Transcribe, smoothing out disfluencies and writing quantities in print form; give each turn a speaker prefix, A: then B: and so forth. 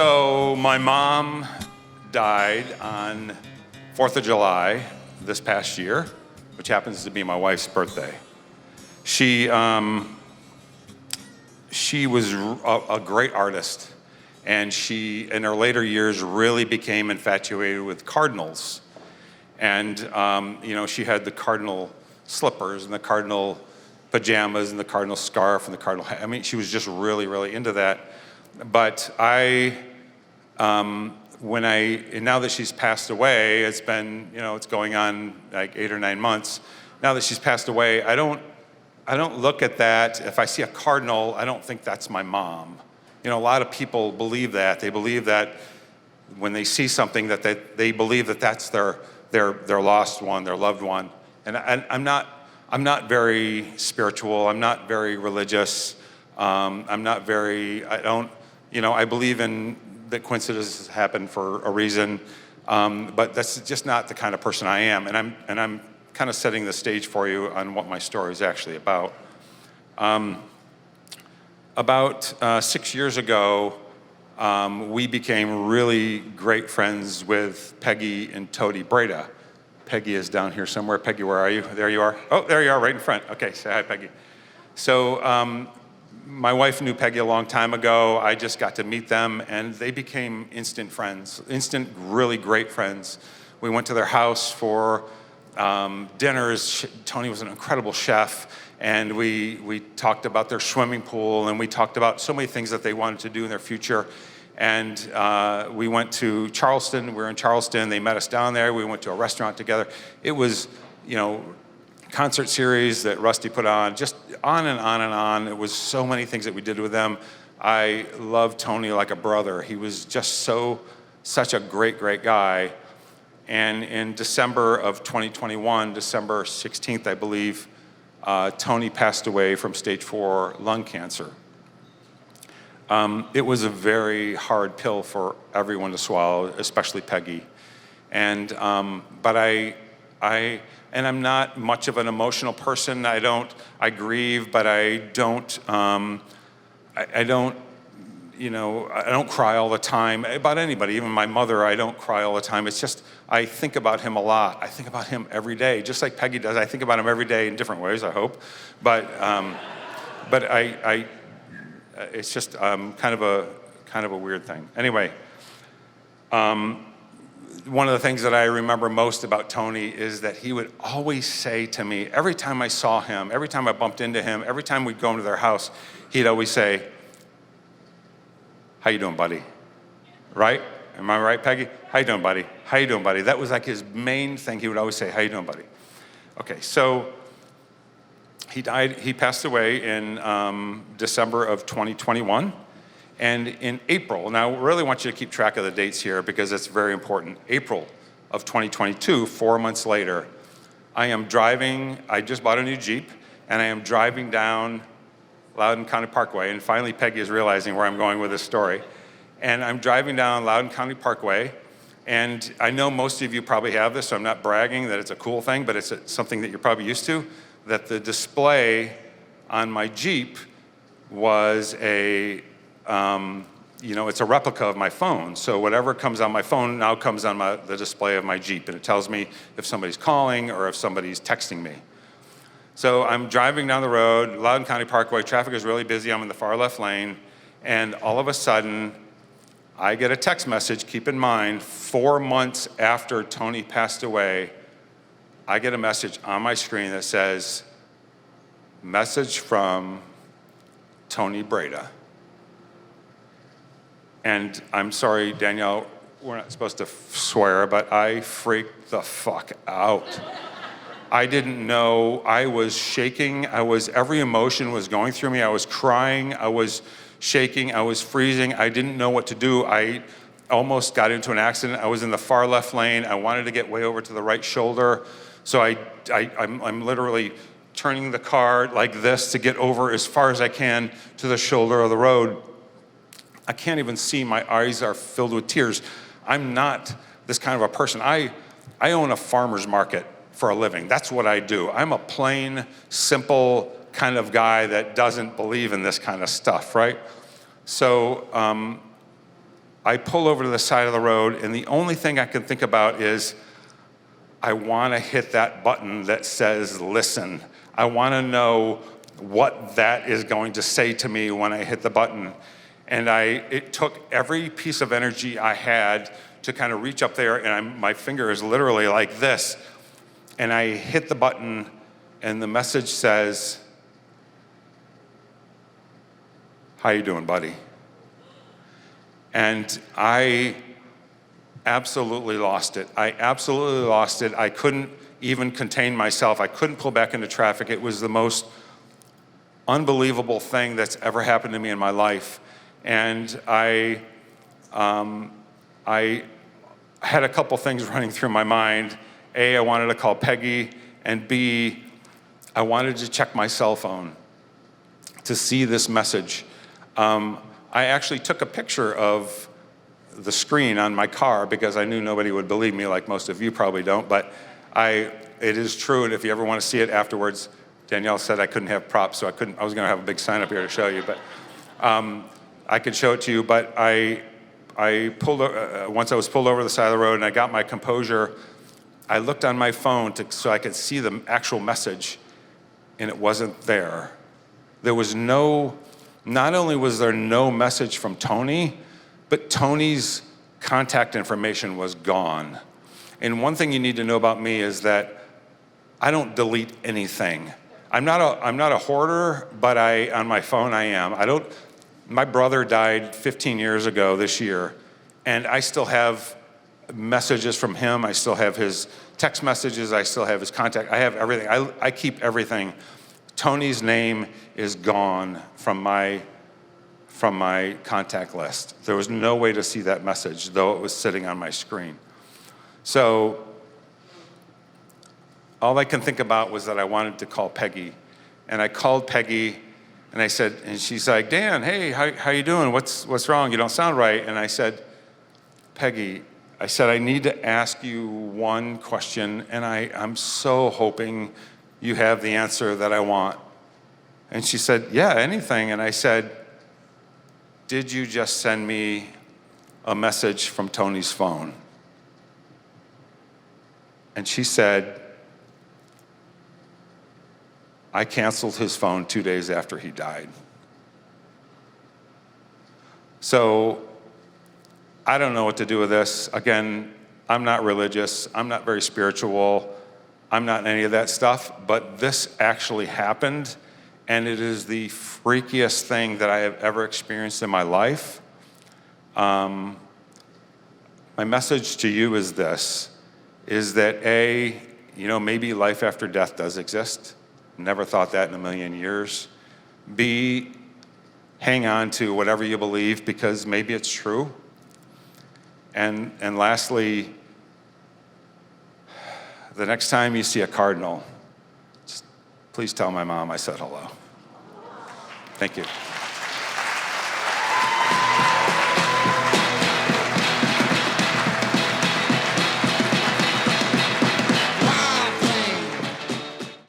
A: So my mom died on 4th of July this past year, which happens to be my wife's birthday. She was a great artist, and she, in her later years, really became infatuated with cardinals. And she had the cardinal slippers and the cardinal pajamas and the cardinal scarf and the cardinal hat. I mean, she was just really, really into that. But now that she's passed away, it's been, it's going on like 8 or 9 months. Now that she's passed away, I don't look at that. If I see a cardinal, I don't think that's my mom. A lot of people believe that. They believe that when they see something that they believe that that's their lost one, their loved one. And I'm not very spiritual. I'm not very religious. I believe in that coincidences happen for a reason, but that's just not the kind of person I am. And I'm kind of setting the stage for you on what my story is actually about. About 6 years ago, we became really great friends with Peggy and Tody Breda. Peggy is down here somewhere. Peggy, where are you? There you are. Oh, there you are, right in front. Okay, say hi, Peggy. So my wife knew Peggy a long time ago. I just got to meet them, and they became instant friends, really great friends. We went to their house for dinners. Tony was an incredible chef, and we talked about their swimming pool, and we talked about so many things that they wanted to do in their future. And we went to Charleston. We were in Charleston. They met us down there. We went to a restaurant together. It was, concert series that Rusty put on, just on and on and on. It was so many things that we did with them. I loved Tony like a brother. He was just such a great, great guy. And in December of 2021, December 16th, I believe, Tony passed away from stage 4 lung cancer. It was a very hard pill for everyone to swallow, especially Peggy. And I'm not much of an emotional person. I grieve, but I don't cry all the time about anybody, even my mother. I don't cry all the time. It's just, I think about him a lot. I think about him every day, just like Peggy does. I think about him every day in different ways, I hope. But it's just kind of a weird thing. Anyway, one of the things that I remember most about Tony is that he would always say to me, every time I saw him, every time I bumped into him, every time we'd go into their house, he'd always say, "How you doing, buddy?" Right? Am I right, Peggy? "How you doing, buddy? How you doing, buddy?" That was like his main thing. He would always say, "How you doing, buddy?" Okay, so he passed away in December of 2021. And in April, now I really want you to keep track of the dates here because it's very important. April of 2022, 4 months later, I just bought a new Jeep, and I am driving down Loudoun County Parkway, and finally Peggy is realizing where I'm going with this story. And I'm driving down Loudoun County Parkway, and I know most of you probably have this, so I'm not bragging that it's a cool thing, but it's something that you're probably used to, that the display on my Jeep was it's a replica of my phone. So whatever comes on my phone now comes on the display of my Jeep, and it tells me if somebody's calling or if somebody's texting me. So I'm driving down the road, Loudoun County Parkway, traffic is really busy, I'm in the far left lane, and all of a sudden, I get a text message. Keep in mind, 4 months after Tony passed away, I get a message on my screen that says, "Message from Tony Breda." And I'm sorry, Danielle, we're not supposed to swear, but I freaked the fuck out. I didn't know. I was shaking. Every emotion was going through me. I was crying. I was shaking. I was freezing. I didn't know what to do. I almost got into an accident. I was in the far left lane. I wanted to get way over to the right shoulder. So I'm literally turning the car like this to get over as far as I can to the shoulder of the road. I can't even see. My eyes are filled with tears. I'm not this kind of a person. I own a farmer's market for a living. That's what I do. I'm a plain, simple kind of guy that doesn't believe in this kind of stuff, right? So I pull over to the side of the road, and the only thing I can think about is I want to hit that button that says listen. I want to know what that is going to say to me when I hit the button. And it took every piece of energy I had to kind of reach up there, and my finger is literally like this. And I hit the button, and the message says, "How you doing, buddy?" And I absolutely lost it. I absolutely lost it. I couldn't even contain myself. I couldn't pull back into traffic. It was the most unbelievable thing that's ever happened to me in my life. And I had a couple things running through my mind. A, I wanted to call Peggy, and B, I wanted to check my cell phone to see this message. I actually took a picture of the screen on my car because I knew nobody would believe me, like most of you probably don't, but it is true, and if you ever want to see it afterwards, Danielle said I couldn't have props, so I was going to have a big sign up here to show you, but I could show it to you. But once I was pulled over the side of the road and I got my composure, I looked on my phone so I could see the actual message, and it wasn't there. There was not only was there no message from Tony, but Tony's contact information was gone. And one thing you need to know about me is that I don't delete anything. I'm not a hoarder, but on my phone I am. My brother died 15 years ago this year, and I still have messages from him. I still have his text messages. I still have his contact. I have everything. I keep everything. Tony's name is gone from my contact list. There was no way to see that message, though it was sitting on my screen. So all I can think about was that I wanted to call Peggy. And I called Peggy, and I said, and she's like, "Dan, hey, how you doing? What's wrong? You don't sound right." And I said, "Peggy," I said, "I need to ask you one question, and I'm so hoping you have the answer that I want." And she said, "Yeah, anything." And I said, "Did you just send me a message from Tony's phone?" And she said, "I canceled his phone 2 days after he died." So I don't know what to do with this. Again, I'm not religious. I'm not very spiritual. I'm not any of that stuff. But this actually happened, and it is the freakiest thing that I have ever experienced in my life. My message to you is this, is that maybe life after death does exist. Never thought that in a million years. B, hang on to whatever you believe because maybe it's true. And lastly, the next time you see a cardinal, just please tell my mom I said hello. Thank you.